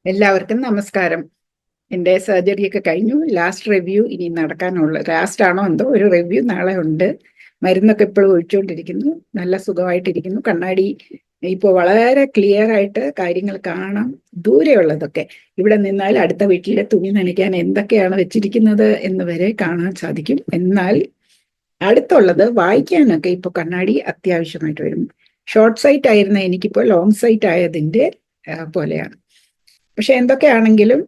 എല്ലാവർക്കും നമസ്കാരം. എൻ്റെ സർജറിയൊക്കെ കഴിഞ്ഞു. ലാസ്റ്റ് റിവ്യൂ ഇനി നടക്കാനുള്ള ലാസ്റ്റ് ആണോ എന്തോ ഒരു റിവ്യൂ നാളെ ഉണ്ട്. മരുന്നൊക്കെ ഇപ്പോഴും ഒഴിച്ചുകൊണ്ടിരിക്കുന്നു. നല്ല സുഖമായിട്ടിരിക്കുന്നു. കണ്ണാടി ഇപ്പോൾ വളരെ ക്ലിയർ ആയിട്ട് കാര്യങ്ങൾ കാണാം. ദൂരെയുള്ളതൊക്കെ ഇവിടെ നിന്നാൽ അടുത്ത വീട്ടിലെ തുണി നനയ്ക്കാൻ എന്തൊക്കെയാണ് വെച്ചിരിക്കുന്നത് എന്ന് വരെ കാണാൻ സാധിക്കും. എന്നാൽ അടുത്തുള്ളത് വായിക്കാനൊക്കെ ഇപ്പോൾ കണ്ണാടി അത്യാവശ്യമായിട്ട് വരും. ഷോർട്ട് സൈറ്റ് ആയിരുന്ന എനിക്കിപ്പോൾ ലോങ് സൈറ്റ് ആയതിൻ്റെ പോലെയാണ്. പക്ഷെ എന്തൊക്കെയാണെങ്കിലും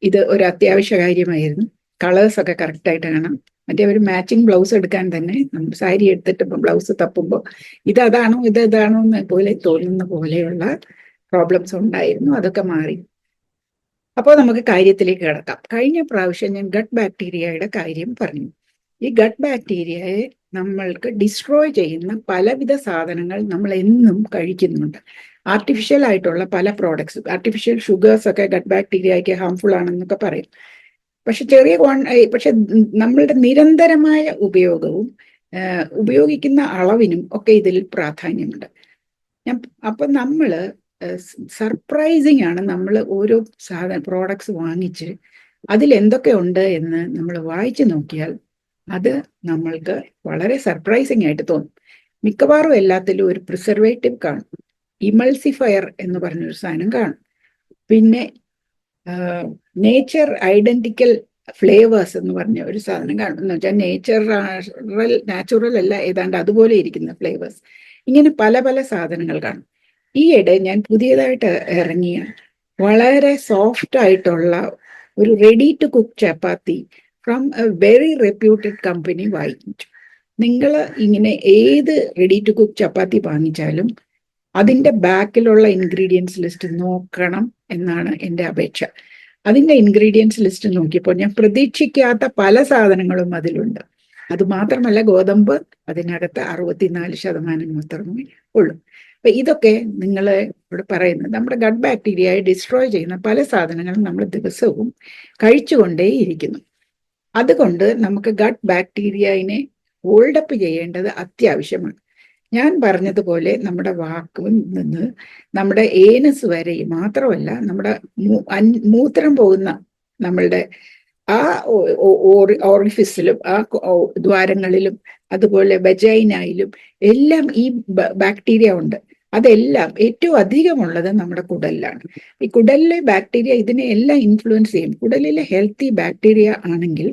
ഇത് ഒരു അത്യാവശ്യ കാര്യമായിരുന്നു. കളേഴ്സ് ഒക്കെ കറക്റ്റായിട്ട് കാണാം. മറ്റേ ഒരു മാച്ചിങ് ബ്ലൗസ് എടുക്കാൻ തന്നെ നമ്മൾ സാരി എടുത്തിട്ട് ബ്ലൗസ് തപ്പുമ്പോൾ ഇതാണോ ഇതാണോ എന്ന് പോലെ തോന്നുന്ന പോലെയുള്ള പ്രോബ്ലംസ് ഉണ്ടായിരുന്നു. അതൊക്കെ മാറി. അപ്പോൾ നമുക്ക് കാര്യത്തിലേക്ക് കിടക്കാം. കഴിഞ്ഞ പ്രാവശ്യം ഞാൻ ഗട്ട് ബാക്ടീരിയയുടെ കാര്യം പറഞ്ഞു. ഈ ഗട്ട് ബാക്ടീരിയയെ നമ്മൾക്ക് ഡിസ്ട്രോയ് ചെയ്യുന്ന പലവിധ സാധനങ്ങൾ നമ്മൾ എന്നും കഴിക്കുന്നുണ്ട്. ആർട്ടിഫിഷ്യൽ ആയിട്ടുള്ള പല പ്രോഡക്ട്സ്, ആർട്ടിഫിഷ്യൽ ഷുഗേഴ്സ് ഒക്കെ ഗട്ട് ബാക്ടീരിയയ്ക്ക് ഹാംഫുൾ ആണെന്നൊക്കെ പറയും. പക്ഷെ പക്ഷെ നമ്മളുടെ നിരന്തരമായ ഉപയോഗവും ഉപയോഗിക്കുന്ന അളവിനും ഒക്കെ ഇതിൽ പ്രാധാന്യമുണ്ട്. അപ്പൊ നമ്മള് സർപ്രൈസിങ് ആണ്. നമ്മൾ ഓരോ പ്രോഡക്ട്സ് വാങ്ങിച്ച് അതിൽ എന്തൊക്കെ ഉണ്ട് എന്ന് നമ്മൾ വായിച്ചു നോക്കിയാൽ അത് നമ്മൾക്ക് വളരെ സർപ്രൈസിങ് ആയിട്ട് തോന്നും. മിക്കവാറും എല്ലാത്തിലും ഒരു പ്രിസർവേറ്റീവ് കാണും. ഇമൾസിഫയർ എന്ന് പറഞ്ഞൊരു സാധനം കാണും. പിന്നെ നേച്ചർ ഐഡന്റിക്കൽ ഫ്ലേവേഴ്സ് എന്ന് പറഞ്ഞ ഒരു സാധനം കാണും. എന്ന് വെച്ചാൽ നാച്ചുറൽ അല്ല, ഏതാണ്ട് അതുപോലെ ഇരിക്കുന്ന ഫ്ലേവേഴ്സ്. ഇങ്ങനെ പല പല സാധനങ്ങൾ കാണും. ഈയിടെ ഞാൻ പുതിയതായിട്ട് ഇറങ്ങിയ വളരെ സോഫ്റ്റ് ആയിട്ടുള്ള ഒരു ready to cook chapati from a very reputed company വാങ്ങിച്ചു. നിങ്ങൾ ഇങ്ങനെ ഏത് റെഡി ടു കുക്ക് ചപ്പാത്തി വാങ്ങിച്ചാലും അതിൻ്റെ ബാക്കിലുള്ള ഇൻഗ്രീഡിയൻസ് ലിസ്റ്റ് നോക്കണം എന്നാണ് എൻ്റെ അപേക്ഷ. അതിൻ്റെ ഇൻഗ്രീഡിയൻസ് ലിസ്റ്റ് നോക്കിയപ്പോൾ ഞാൻ പ്രതീക്ഷിക്കാത്ത പല സാധനങ്ങളും അതിലുണ്ട്. അതുമാത്രമല്ല, ഗോതമ്പ് അതിനകത്ത് 64% മാത്രമേ ഉള്ളൂ. അപ്പൊ ഇതൊക്കെ നിങ്ങൾ ഇവിടെ പറയുന്നത് നമ്മുടെ ഗട്ട് ബാക്ടീരിയയെ ഡിസ്ട്രോയ് ചെയ്യുന്ന പല സാധനങ്ങളും നമ്മൾ ദിവസവും കഴിച്ചുകൊണ്ടേയിരിക്കുന്നു. അതുകൊണ്ട് നമുക്ക് ഗട്ട് ബാക്ടീരിയനെ ഹോൾഡപ്പ് ചെയ്യേണ്ടത് അത്യാവശ്യമാണ്. ഞാൻ പറഞ്ഞതുപോലെ നമ്മുടെ വാക്കിൽ നിന്ന് നമ്മുടെ ഏനസ് വരെ മാത്രമല്ല, നമ്മുടെ മൂത്രം പോകുന്ന നമ്മളുടെ ആ ഓറിഫിസിലും ആ ദ്വാരങ്ങളിലും അതുപോലെ വെജൈനയിലും എല്ലാം ഈ ബാക്ടീരിയ ഉണ്ട്. അതെല്ലാം ഏറ്റവും അധികമുള്ളത് നമ്മുടെ കുടലിലാണ്. ഈ കുടലിലെ ബാക്ടീരിയ ഇതിനെ എല്ലാം ഇൻഫ്ലുവൻസ് ചെയ്യും. കുടലിലെ ഹെൽത്തി ബാക്ടീരിയ ആണെങ്കിൽ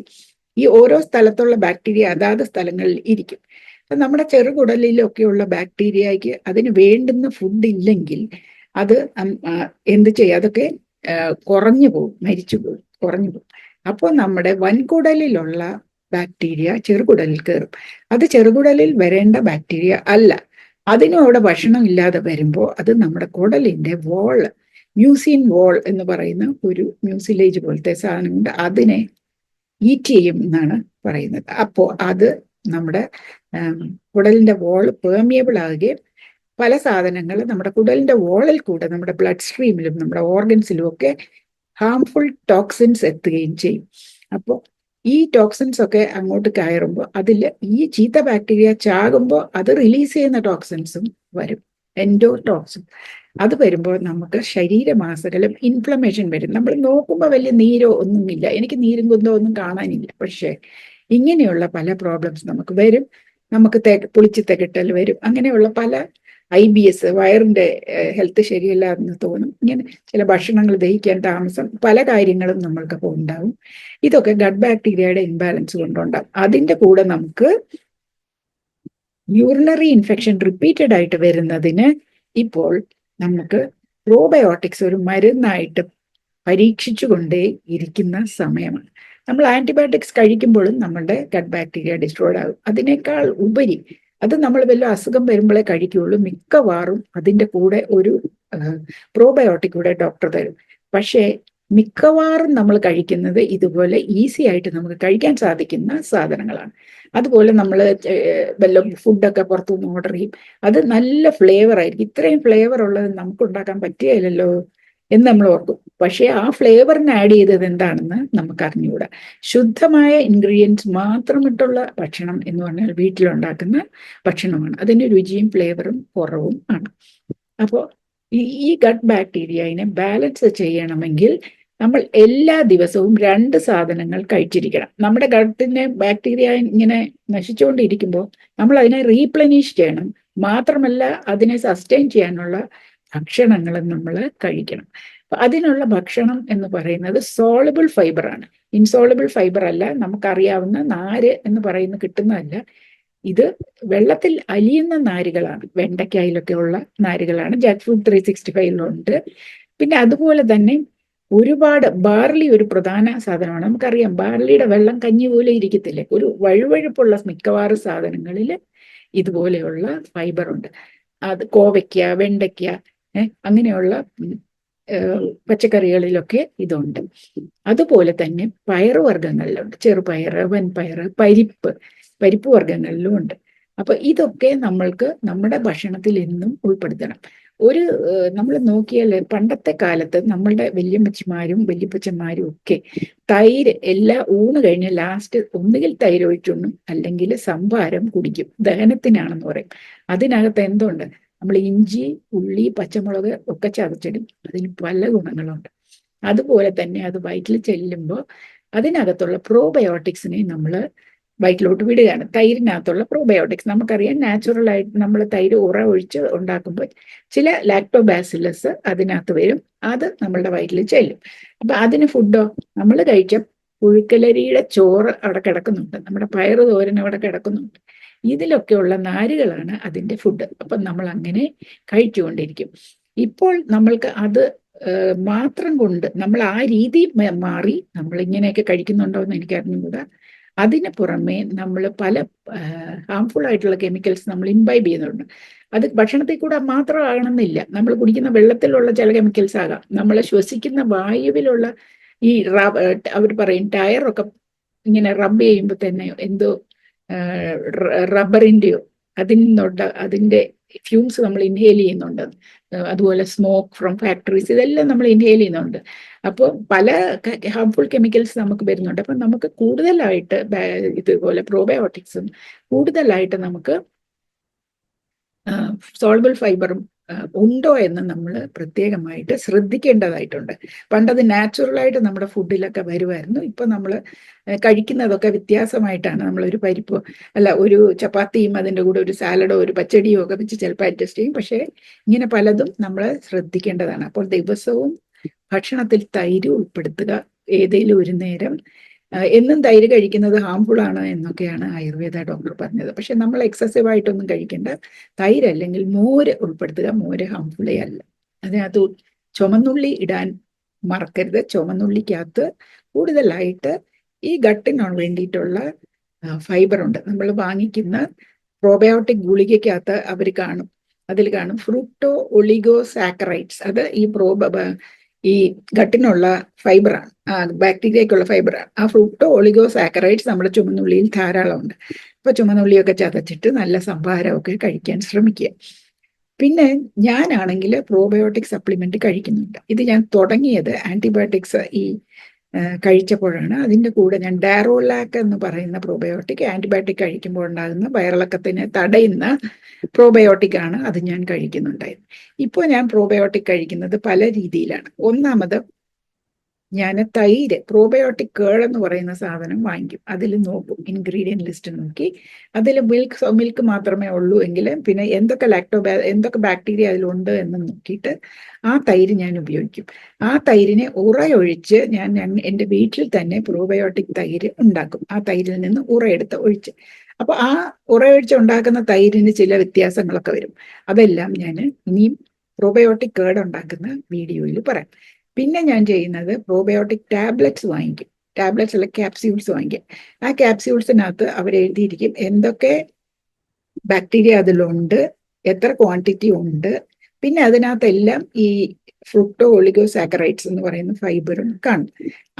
ഈ ഓരോ സ്ഥലത്തുള്ള ബാക്ടീരിയ അതാത് സ്ഥലങ്ങളിൽ ഇരിക്കും. നമ്മുടെ ചെറുകുടലിലൊക്കെയുള്ള ബാക്ടീരിയയ്ക്ക് അതിന് വേണ്ടുന്ന ഫുഡ് ഇല്ലെങ്കിൽ അത് എന്ത് ചെയ്യും? അതൊക്കെ കുറഞ്ഞു പോകും, മരിച്ചു പോകും, കുറഞ്ഞു പോകും. അപ്പോൾ നമ്മുടെ വൻകുടലിലുള്ള ബാക്ടീരിയ ചെറുകുടലിൽ കയറും. അത് ചെറുകുടലിൽ വരേണ്ട ബാക്ടീരിയ അല്ല. അതിനും അവിടെ ഭക്ഷണം ഇല്ലാതെ വരുമ്പോൾ അത് നമ്മുടെ കുടലിൻ്റെ വോള്, മ്യൂസിൻ വോൾ എന്ന് പറയുന്ന ഒരു മ്യൂസിലേജ് പോലത്തെ സാധനമുണ്ട്, അതിനെ ഈറ്റ് ചെയ്യും എന്നാണ് പറയുന്നത്. അപ്പോൾ അത് നമ്മുടെ കുടലിൻ്റെ വോൾ പെർമിയബിൾ ആകുകയും പല സാധനങ്ങൾ നമ്മുടെ കുടലിൻ്റെ വോളിൽ കൂടെ നമ്മുടെ ബ്ലഡ് സ്ട്രീമിലും നമ്മുടെ ഓർഗൻസിലും ഒക്കെ ഹാംഫുൾ ടോക്സിൻസ് എത്തുകയും ചെയ്യും. അപ്പോൾ ഈ ടോക്സിൻസ് ഒക്കെ അങ്ങോട്ട് കയറുമ്പോൾ അതിൽ ഈ ചീത്ത ബാക്ടീരിയ ചാകുമ്പോൾ അത് റിലീസ് ചെയ്യുന്ന ടോക്സിൻസും വരും, എൻഡോടോക്സിൻ. അത് വരുമ്പോൾ നമുക്ക് ശരീരമാസകലം ഇൻഫ്ലമേഷൻ വരും. നമ്മൾ നോക്കുമ്പോൾ വലിയ നീരോ ഒന്നുമില്ല, എനിക്ക് നീരും കുന്തോ ഒന്നും കാണാനില്ല. പക്ഷേ ഇങ്ങനെയുള്ള പല പ്രോബ്ലംസ് നമുക്ക് വരും. നമുക്ക് പൊളിച്ച് തികട്ടൽ വരും. അങ്ങനെയുള്ള പല IBS, വയറിൻ്റെ ഹെൽത്ത് ശരിയല്ല എന്ന് തോന്നും. ഇങ്ങനെ ചില ഭക്ഷണങ്ങൾ ദഹിക്കാൻ താമസം, പല കാര്യങ്ങളും നമ്മൾക്കപ്പോൾ ഉണ്ടാവും. ഇതൊക്കെ ഗട്ട് ബാക്ടീരിയയുടെ ഇംബാലൻസ് കൊണ്ടുണ്ടാകും. അതിൻ്റെ കൂടെ നമുക്ക് യൂറിനറി ഇൻഫെക്ഷൻ റിപ്പീറ്റഡ് ആയിട്ട് വരുന്നതിന് ഇപ്പോൾ നമുക്ക് പ്രോബയോട്ടിക്സ് ഒരു മരുന്നായിട്ട് പരീക്ഷിച്ചു കൊണ്ടേ ഇരിക്കുന്ന സമയമാണ്. നമ്മൾ ആന്റിബയോട്ടിക്സ് കഴിക്കുമ്പോഴും നമ്മളുടെ ഗട്ട് ബാക്ടീരിയ ഡിസ്ട്രോയ്ഡ് ആകും. അതിനേക്കാൾ ഉപരി അത് നമ്മൾ വല്ല അസുഖം വരുമ്പോഴേ കഴിക്കുകയുള്ളൂ. മിക്കവാറും അതിൻ്റെ കൂടെ ഒരു പ്രോബയോട്ടിക് കൂടെ ഡോക്ടർ തരും. പക്ഷേ മിക്കവാറും നമ്മൾ കഴിക്കുന്നത് ഇതുപോലെ ഈസി ആയിട്ട് നമുക്ക് കഴിക്കാൻ സാധിക്കുന്ന സാധനങ്ങളാണ്. അതുപോലെ നമ്മൾ വല്ല ഫുഡൊക്കെ പുറത്തുനിന്ന് ഓർഡർ ചെയ്യും. അത് നല്ല ഫ്ലേവർ ആയിരിക്കും. ഇത്രയും ഫ്ലേവർ ഉള്ളത് നമുക്ക് ഉണ്ടാക്കാൻ പറ്റുകയില്ലല്ലോ എന്ന് നമ്മൾ ഓർക്കും. പക്ഷേ ആ ഫ്ലേവറിന് ആഡ് ചെയ്തത് എന്താണെന്ന് നമുക്ക് അറിഞ്ഞുകൂടാ. ശുദ്ധമായ ഇൻഗ്രീഡിയൻസ് മാത്രമിട്ടുള്ള ഭക്ഷണം എന്ന് പറഞ്ഞാൽ വീട്ടിലുണ്ടാക്കുന്ന ഭക്ഷണമാണ്. അതിന് രുചിയും ഫ്ലേവറും കുറവും ആണ്. അപ്പോൾ ഈ ഗട്ട് ബാക്ടീരിയനെ ബാലൻസ് ചെയ്യണമെങ്കിൽ നമ്മൾ എല്ലാ ദിവസവും 2 സാധനങ്ങൾ കഴിച്ചിരിക്കണം. നമ്മുടെ ഗട്ടിനെ ബാക്ടീരിയ ഇങ്ങനെ നശിച്ചുകൊണ്ടിരിക്കുമ്പോൾ നമ്മൾ അതിനെ റീപ്ലനിഷ് ചെയ്യണം. മാത്രമല്ല അതിനെ സസ്റ്റെയിൻ ചെയ്യാനുള്ള ഭക്ഷണങ്ങൾ നമ്മൾ കഴിക്കണം. അതിനുള്ള ഭക്ഷണം എന്ന് പറയുന്നത് സോളബിൾ ഫൈബർ ആണ്, ഇൻസോളബിൾ ഫൈബർ അല്ല. നമുക്കറിയാവുന്ന നാര് എന്ന് പറയുന്ന കിട്ടുന്നതല്ല. ഇത് വെള്ളത്തിൽ അലിയുന്ന നാരുകളാണ്. വെണ്ടയ്ക്കായിലൊക്കെ ഉള്ള നാരുകളാണ്. ജാക്ക് ഫ്രൂട്ട് 365 പിന്നെ അതുപോലെ തന്നെ ഒരുപാട് ബാർലി ഒരു പ്രധാന സാധനമാണ്. നമുക്കറിയാം ബാർലിയുടെ വെള്ളം കഞ്ഞി പോലെ ഇരിക്കത്തില്ലേ. ഒരു വഴുവഴുപ്പുള്ള മിക്കവാറും സാധനങ്ങളിൽ ഇതുപോലെയുള്ള ഫൈബർ ഉണ്ട്. അത് കോവയ്ക്ക, വെണ്ടയ്ക്ക, അങ്ങനെയുള്ള പച്ചക്കറികളിലൊക്കെ ഇതുണ്ട്. അതുപോലെ തന്നെ പയറുവർഗ്ഗങ്ങളിലുണ്ട്. ചെറുപയർ, വൻപയർ, പരിപ്പ് വർഗ്ഗങ്ങളിലും ഉണ്ട്. അപ്പൊ ഇതൊക്കെ നമ്മൾക്ക് നമ്മുടെ ഭക്ഷണത്തിൽ എന്നും ഉൾപ്പെടുത്തണം. നമ്മൾ നോക്കിയാൽ പണ്ടത്തെ കാലത്ത് നമ്മളുടെ വല്യമ്മച്ചിമാരും വല്യപ്പച്ചന്മാരും ഒക്കെ തൈര് ഊണ് കഴിഞ്ഞ് ലാസ്റ്റ് ഒന്നുകിൽ തൈര് ഒഴിച്ചുണ്ണും, അല്ലെങ്കിൽ സംഭാരം കുടിക്കും. ദഹനത്തിനാണെന്ന് പറയും. അതിനകത്ത് എന്തുണ്ട്? നമ്മൾ ഇഞ്ചി, ഉള്ളി, പച്ചമുളക് ഒക്കെ ചതച്ചിടും. അതിന് പല ഗുണങ്ങളുണ്ട്. അതുപോലെ തന്നെ അത് വയറ്റിൽ ചെല്ലുമ്പോൾ അതിനകത്തുള്ള പ്രോബയോട്ടിക്സിനെ നമ്മൾ വയറ്റിലോട്ട് വിടുകയാണ്. തൈരിനകത്തുള്ള പ്രോബയോട്ടിക്സ് നമുക്കറിയാം. നാച്ചുറൽ ആയിട്ട് നമ്മൾ തൈര് ഒഴിച്ച് ഉണ്ടാക്കുമ്പോൾ ചില ലാക്ടോബാസിലസ് അതിനകത്ത് വരും. അത് നമ്മളുടെ വയറ്റിൽ ചെല്ലും. അപ്പൊ അതിന് ഫുഡോ, നമ്മൾ കഴിച്ച പുഴുക്കലരിയുടെ ചോറ് അവിടെ കിടക്കുന്നുണ്ട്, നമ്മുടെ പയറ് തോരൻ അവിടെ കിടക്കുന്നുണ്ട്. ഇതിലൊക്കെയുള്ള നാരുകളാണ് അതിന്റെ ഫുഡ്. അപ്പം നമ്മൾ അങ്ങനെ കഴിച്ചുകൊണ്ടിരിക്കും. ഇപ്പോൾ നമ്മൾക്ക് അത് മാത്രം കൊണ്ട് നമ്മൾ ആ രീതി മാറി നമ്മൾ ഇങ്ങനെയൊക്കെ കഴിക്കുന്നുണ്ടോ എന്ന് എനിക്ക് അറിഞ്ഞുകൂടാ. അതിന് പുറമെ നമ്മൾ പല ഹാംഫുൾ ആയിട്ടുള്ള കെമിക്കൽസ് നമ്മൾ ഇംബൈബ് ചെയ്യുന്നുണ്ട്. അത് ഭക്ഷണത്തിൽ കൂടെ മാത്രം ആകണമെന്നില്ല. നമ്മൾ കുടിക്കുന്ന വെള്ളത്തിലുള്ള ചില കെമിക്കൽസ് ആകാം. നമ്മൾ ശ്വസിക്കുന്ന വായുവിലുള്ള ഈ അവർ പറയും ടയറൊക്കെ ഇങ്ങനെ റബ്ബ് ചെയ്യുമ്പോൾ തന്നെ എന്തോ റബ്ബറിൻ്റെയോ അതിൻ്റെ ഫ്യൂംസ് നമ്മൾ ഇൻഹേൽ ചെയ്യുന്നുണ്ട്. അതുപോലെ സ്മോക്ക് ഫ്രം ഫാക്ടറീസ്, ഇതെല്ലാം നമ്മൾ ഇൻഹേൽ ചെയ്യുന്നുണ്ട്. അപ്പോൾ പല ഹാർംഫുൾ കെമിക്കൽസ് നമുക്ക് വരുന്നുണ്ട്. അപ്പം നമുക്ക് കൂടുതലായിട്ട് ഇതുപോലെ പ്രോബയോട്ടിക്സും കൂടുതലായിട്ട് നമുക്ക് സോൾബിൾ ഫൈബറും ഉണ്ടോ എന്ന് നമ്മൾ പ്രത്യേകമായിട്ട് ശ്രദ്ധിക്കേണ്ടതായിട്ടുണ്ട്. പണ്ടത് നാച്ചുറലായിട്ട് നമ്മുടെ ഫുഡിലൊക്കെ വരുമായിരുന്നു. ഇപ്പം നമ്മൾ കഴിക്കുന്നതൊക്കെ വ്യത്യാസമായിട്ടാണ്. നമ്മളൊരു പരിപ്പോ ഒരു ചപ്പാത്തിയും അതിൻ്റെ കൂടെ ഒരു സാലഡോ ഒരു പച്ചടിയോ ഒക്കെ വെച്ച് ചിലപ്പോൾ അഡ്ജസ്റ്റ് ചെയ്യും. പക്ഷേ ഇങ്ങനെ പലതും നമ്മൾ ശ്രദ്ധിക്കേണ്ടതാണ്. അപ്പോൾ ദിവസവും ഭക്ഷണത്തിൽ തൈര് ഉൾപ്പെടുത്തുക. ഏതെങ്കിലും ഒരു നേരം. എന്നും തൈര് കഴിക്കുന്നത് ഹാംഫുൾ ആണ് എന്നൊക്കെയാണ് ആയുർവേദ ഡോക്ടർ പറഞ്ഞത്. പക്ഷെ നമ്മൾ എക്സസീവ് ആയിട്ടൊന്നും കഴിക്കേണ്ട. തൈര് അല്ലെങ്കിൽ മോര് ഉൾപ്പെടുത്തുക. മോര് ഹാംഫുള്ളേ അല്ല. അതിനകത്ത് ചുമന്നുള്ളി ഇടാൻ മറക്കരുത്. ചുമന്നുള്ളിക്കകത്ത് കൂടുതലായിട്ട് ഈ ഗട്ടിന് വേണ്ടിയിട്ടുള്ള ഫൈബർ ഉണ്ട്. നമ്മൾ വാങ്ങിക്കുന്ന പ്രോബയോട്ടിക് ഗുളികയ്ക്കകത്ത് അതിൽ കാണും ഫ്രൂക്ടോ ഒളിഗോ സാക്കറൈഡ്സ്. അത് ഈ ഗട്ടിനുള്ള ഫൈബറാണ്, ബാക്ടീരിയക്കുള്ള ഫൈബറാണ്. ആ ഫ്രൂക്ടോ ഒളിഗോ സാക്കറൈഡ്സ് നമ്മുടെ ചുമന്നുള്ളിയിൽ ധാരാളമുണ്ട്. അപ്പൊ ചുമന്നുള്ളിയൊക്കെ ചതച്ചിട്ട് നല്ല സംഭാരമൊക്കെ കഴിക്കാൻ ശ്രമിക്കുക. പിന്നെ ഞാനാണെങ്കിൽ പ്രോബയോട്ടിക് സപ്ലിമെന്റ് കഴിക്കുന്നുണ്ട്. ഇത് ഞാൻ തുടങ്ങിയത് ആന്റിബയോട്ടിക്സ് കഴിച്ചപ്പോഴാണ്. അതിൻ്റെ കൂടെ ഞാൻ ഡാറോലാക്ക് എന്ന് പറയുന്ന പ്രോബയോട്ടിക് ആന്റിബയോട്ടിക് കഴിക്കുമ്പോൾ ഉണ്ടാകുന്ന വയറിളക്കത്തിനെ തടയുന്ന പ്രോബയോട്ടിക് ആണ്. അത് ഞാൻ കഴിക്കുന്നുണ്ടായിരുന്നു. ഇപ്പോൾ ഞാൻ പ്രോബയോട്ടിക് കഴിക്കുന്നത് പല രീതിയിലാണ്. ഒന്നാമത് ഞാൻ തൈര് പ്രോബയോട്ടിക് കേൾ എന്ന് പറയുന്ന സാധനം വാങ്ങിക്കും. അതിൽ നോക്കും, ഇൻഗ്രീഡിയൻറ്റ് ലിസ്റ്റ് നോക്കി അതിൽ മിൽക്ക് മാത്രമേ ഉള്ളൂ എങ്കിൽ പിന്നെ എന്തൊക്കെ ബാക്ടീരിയ അതിലുണ്ട് എന്ന് നോക്കിയിട്ട് ആ തൈര് ഞാൻ ഉപയോഗിക്കും. ആ തൈരിനെ ഉറയൊഴിച്ച് ഞാൻ എൻ്റെ വീട്ടിൽ തന്നെ പ്രോബയോട്ടിക് തൈര് ഉണ്ടാക്കും. ആ തൈരിൽ നിന്ന് ഉറയെടുത്ത് ഒഴിച്ച്. അപ്പോൾ ആ ഉറയൊഴിച്ച് ഉണ്ടാക്കുന്ന തൈരിന് ചില വ്യത്യാസങ്ങളൊക്കെ വരും. അതെല്ലാം ഞാൻ ഇനിയും പ്രോബയോട്ടിക് കേട് ഉണ്ടാക്കുന്ന വീഡിയോയിൽ പറയാം. പിന്നെ ഞാൻ ചെയ്യുന്നത് പ്രോബയോട്ടിക് ടാബ്ലറ്റ്സ് വാങ്ങിക്കും. ടാബ്ലറ്റ്സ് അല്ല, ക്യാപ്സ്യൂൾസ് വാങ്ങിക്കും. ആ ക്യാപ്സ്യൂൾസിനകത്ത് അവരെഴുതിയിരിക്കും എന്തൊക്കെ ബാക്ടീരിയ അതിലുണ്ട്, എത്ര ക്വാണ്ടിറ്റി ഉണ്ട്. പിന്നെ അതിനകത്തെല്ലാം ഈ ഫ്രൂക്ടോ ഒളിഗോ സാക്കറൈഡ്സ് എന്ന് പറയുന്ന ഫൈബറും കാണും.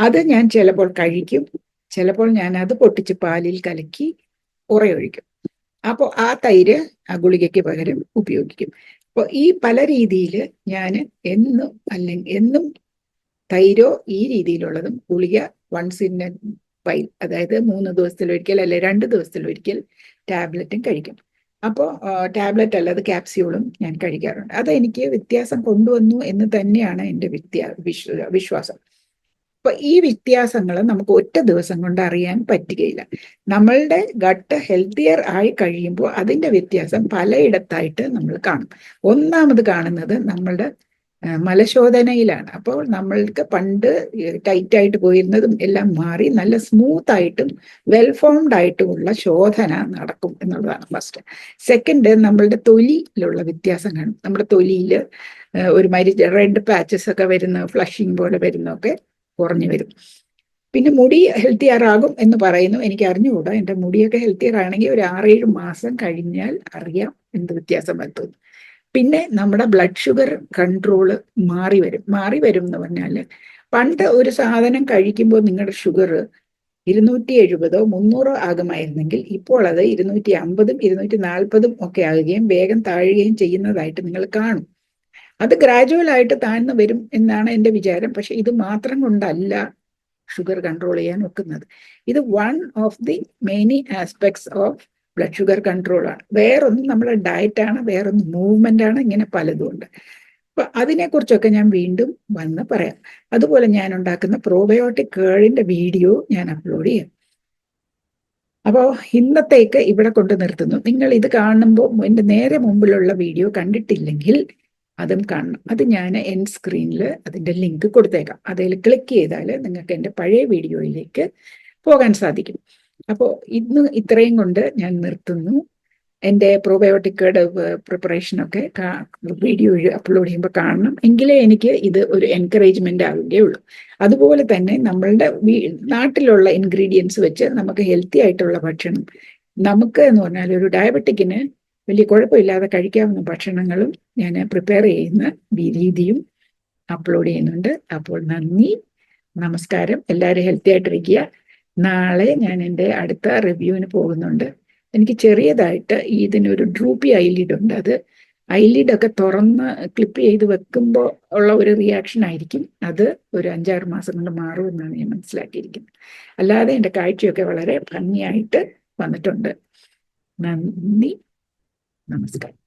അത് ഞാൻ ചിലപ്പോൾ കഴിക്കും, ചിലപ്പോൾ ഞാൻ അത് പൊട്ടിച്ച് പാലിൽ കലക്കി ഉറയൊഴിക്കും. അപ്പോൾ ആ തൈര് ആ ഗുളികയ്ക്ക് പകരം ഉപയോഗിക്കും. അപ്പോൾ ഈ പല രീതിയിൽ ഞാൻ എന്നും തൈരോ ഈ രീതിയിലുള്ളതും ഗുളിക വൺസ് ഇൻ എ വൈൽ, അതായത് 3 ദിവസത്തിലൊരിക്കൽ അല്ലെ 2 ദിവസത്തിലൊരിക്കൽ ടാബ്ലറ്റും കഴിക്കും. അപ്പോൾ ടാബ്ലറ്റ് അല്ലാതെ ക്യാപ്സ്യൂളും ഞാൻ കഴിക്കാറുണ്ട്. അതെനിക്ക് വ്യത്യാസം കൊണ്ടുവന്നു എന്ന് തന്നെയാണ് എൻ്റെ വിശ്വാസം. അപ്പൊ ഈ വ്യത്യാസങ്ങൾ നമുക്ക് ഒറ്റ ദിവസം കൊണ്ട് അറിയാൻ പറ്റുകയില്ല. നമ്മളുടെ ഗട്ട് ഹെൽത്തിയർ ആയി കഴിയുമ്പോൾ അതിൻ്റെ വ്യത്യാസം പലയിടത്തായിട്ട് നമ്മൾ കാണും. ഒന്നാമത് കാണുന്നത് നമ്മളുടെ മലശോധനയിലാണ്. അപ്പോൾ നമ്മൾക്ക് പണ്ട് ടൈറ്റായിട്ട് പോയിരുന്നതും എല്ലാം മാറി നല്ല സ്മൂത്ത് ആയിട്ടും വെൽ ഫോംഡ് ആയിട്ടുമുള്ള ശോധന നടക്കും എന്നുള്ളതാണ് ഫസ്റ്റ്. സെക്കൻഡ്, നമ്മളുടെ തൊലിയിലുള്ള വ്യത്യാസം കാണും. നമ്മുടെ തൊലിയിൽ ഒരുമാതിരി റെഡ് പാച്ചസ് ഒക്കെ വരുന്ന, ഫ്ലഷിങ് പോലെ വരുന്നൊക്കെ കുറഞ്ഞു വരും. പിന്നെ മുടി ഹെൽത്തിയർ ആകും എന്ന് പറയുന്നു. എനിക്ക് അറിഞ്ഞുകൂടാ. എൻ്റെ മുടിയൊക്കെ ഹെൽത്തിയർ ആണെങ്കിൽ ഒരു 6-7 മാസം കഴിഞ്ഞാൽ അറിയാം എന്ത് വ്യത്യാസം വരുത്തുന്നു. പിന്നെ നമ്മുടെ ബ്ലഡ് ഷുഗർ കൺട്രോള് മാറി വരും എന്ന് പറഞ്ഞാൽ, പണ്ട് ഒരു സാധനം കഴിക്കുമ്പോൾ നിങ്ങളുടെ ഷുഗർ 270 300 ആകുമായിരുന്നെങ്കിൽ ഇപ്പോൾ അത് 250 240 ഒക്കെ ആകുകയും വേഗം താഴുകയും ചെയ്യുന്നതായിട്ട് നിങ്ങൾ കാണും. അത് ഗ്രാജുവൽ ആയിട്ട് താഴ്ന്നു വരും എന്നാണ് എൻ്റെ വിചാരം. പക്ഷെ ഇത് മാത്രം കൊണ്ടല്ല ഷുഗർ കൺട്രോൾ ചെയ്യാൻ ഒക്കുന്നത്. ഇത് one of the many aspects of blood sugar control ആണ്. വേറൊന്നും നമ്മുടെ ഡയറ്റാണ്, വേറൊന്നും മൂവ്മെന്റ് ആണ്, ഇങ്ങനെ പലതും ഉണ്ട്. അപ്പൊ അതിനെക്കുറിച്ചൊക്കെ ഞാൻ വീണ്ടും വന്ന് പറയാം. അതുപോലെ ഞാൻ ഉണ്ടാക്കുന്ന പ്രോബയോട്ടിക് കേളിന്റെ വീഡിയോ ഞാൻ അപ്ലോഡ് ചെയ്യാം. അപ്പോൾ ഇന്നത്തേക്ക് ഇവിടെ കൊണ്ട് നിർത്തുന്നു. നിങ്ങൾ ഇത് കാണുമ്പോൾ എൻ്റെ നേരെ മുമ്പിലുള്ള വീഡിയോ കണ്ടിട്ടില്ലെങ്കിൽ അതും കാണണം. അത് ഞാൻ എൻഡ് സ്ക്രീനിൽ അതിൻ്റെ ലിങ്ക് കൊടുത്തേക്കാം. അതിൽ ക്ലിക്ക് ചെയ്താൽ നിങ്ങൾക്ക് എൻ്റെ പഴയ വീഡിയോയിലേക്ക് പോകാൻ സാധിക്കും. അപ്പോൾ ഇന്ന് ഇത്രയും കൊണ്ട് ഞാൻ നിർത്തുന്നു. എൻ്റെ പ്രോബയോട്ടിക്കയുടെ പ്രിപ്പറേഷനൊക്കെ വീഡിയോ അപ്ലോഡ് ചെയ്യുമ്പോൾ കാണണം. എങ്കിലേ എനിക്ക് ഇത് ഒരു എൻകറേജ്മെൻ്റ് ആവുകയുള്ളൂ. അതുപോലെ തന്നെ നമ്മളുടെ നാട്ടിലുള്ള ഇൻഗ്രീഡിയൻസ് വെച്ച് നമുക്ക് ഹെൽത്തി ആയിട്ടുള്ള ഭക്ഷണം, നമുക്ക് എന്ന് പറഞ്ഞാൽ ഒരു ഡയബറ്റിക്കിന് വലിയ കുഴപ്പമില്ലാതെ കഴിക്കാവുന്ന ഭക്ഷണങ്ങളും ഞാൻ പ്രിപ്പയർ ചെയ്യുന്ന രീതിയും അപ്ലോഡ് ചെയ്യുന്നുണ്ട്. അപ്പോൾ നന്ദി, നമസ്കാരം. എല്ലാവരും ഹെൽത്തി ആയിട്ടിരിക്കുക. നാളെ ഞാൻ എൻ്റെ അടുത്ത റിവ്യൂവിന് പോകുന്നുണ്ട്. എനിക്ക് ചെറിയതായിട്ട് ഇതിനൊരു ഡ്രൂപ്പി ഐലിഡ് ഉണ്ട്. അത് ഐലിഡൊക്കെ തുറന്ന് ക്ലിപ്പ് ചെയ്ത് വെക്കുമ്പോൾ ഉള്ള ഒരു റിയാക്ഷൻ ആയിരിക്കും. അത് ഒരു 5-6 മാസം കൊണ്ട് മാറുമെന്നാണ് ഞാൻ മനസ്സിലാക്കിയിരിക്കുന്നത്. അല്ലാതെ എൻ്റെ കാഴ്ചയൊക്കെ വളരെ ഭംഗിയായിട്ട് വന്നിട്ടുണ്ട്. നന്ദി, നമസ്കാരം.